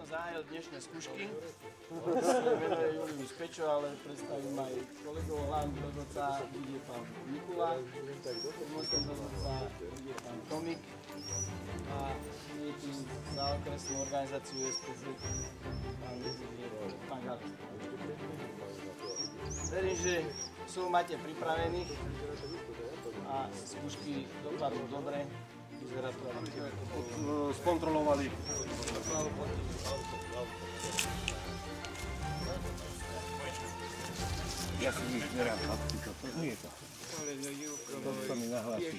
som zahájil dnešné skúšky. Venuje Julius Pečo, ale predstavím aj kolegov. Hlavný rozhodca bude pán Mikula, pomocný rozhodca bude pán Tomik a tým za okresnú organizáciu SPZ pán Gabi. Verím, že máte pripravených a skúšky dopadnú dobre. Skontrolovali. Ja si nič nerám chlapci, čo nie je to. To sa mi nahlási.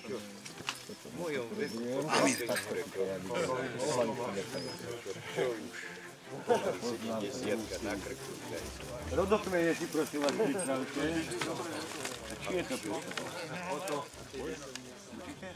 Mojom veku. Rodokmeje si prosím vás pripravte. Či je to prosím? Určite?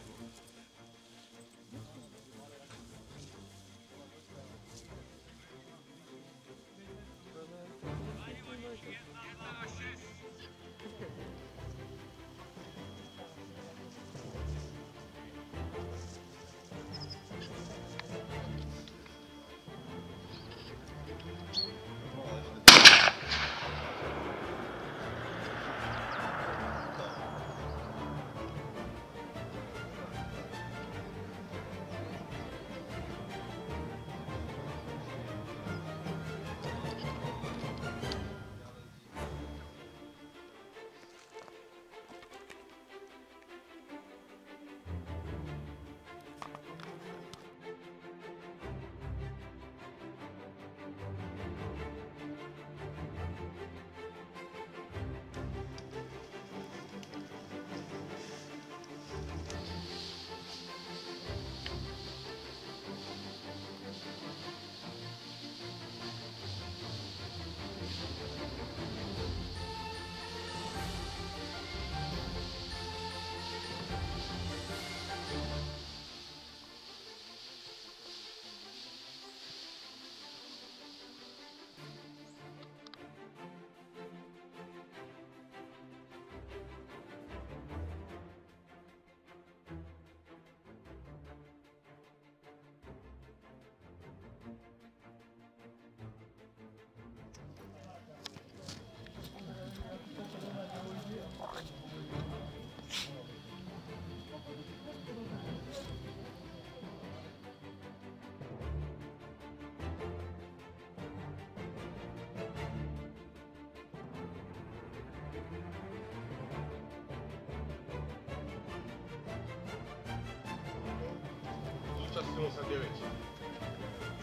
Zúčastnilo sa 9.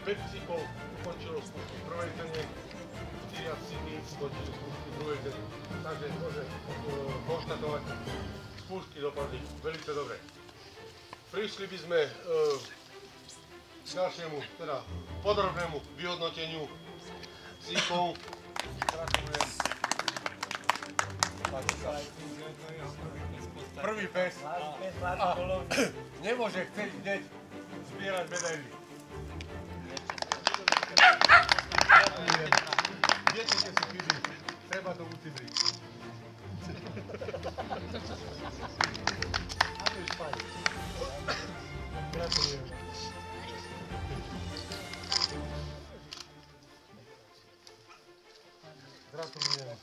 5 psíkov ukončilo skúšky v prvej cene, 4 psíky ukončili skúšky v druhej cene. Takže môžem konštatovať, skúšky dopadli veľmi dobre. Prišli by sme k našemu podrobnému vyhodnoteniu psíkov. Gratulujem. Prvý pes a nemôže chcieť hneď zbierať medaily. Viete, kde sú chyby, treba to ucibriť. Gratulujem. Gratulujem.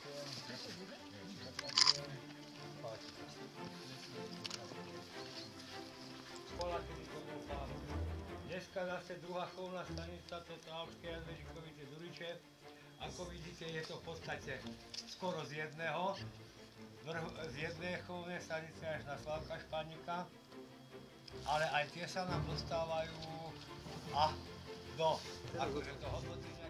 Dneska zase druhá chovná stanica, to je Alpské Jazvežikovice Duriče. Ako vidíte, je to v podstate skoro z jednej chovnej stanice až na Slavka Španika. Ale aj tie sa nám dostávajú a do hodnotenia.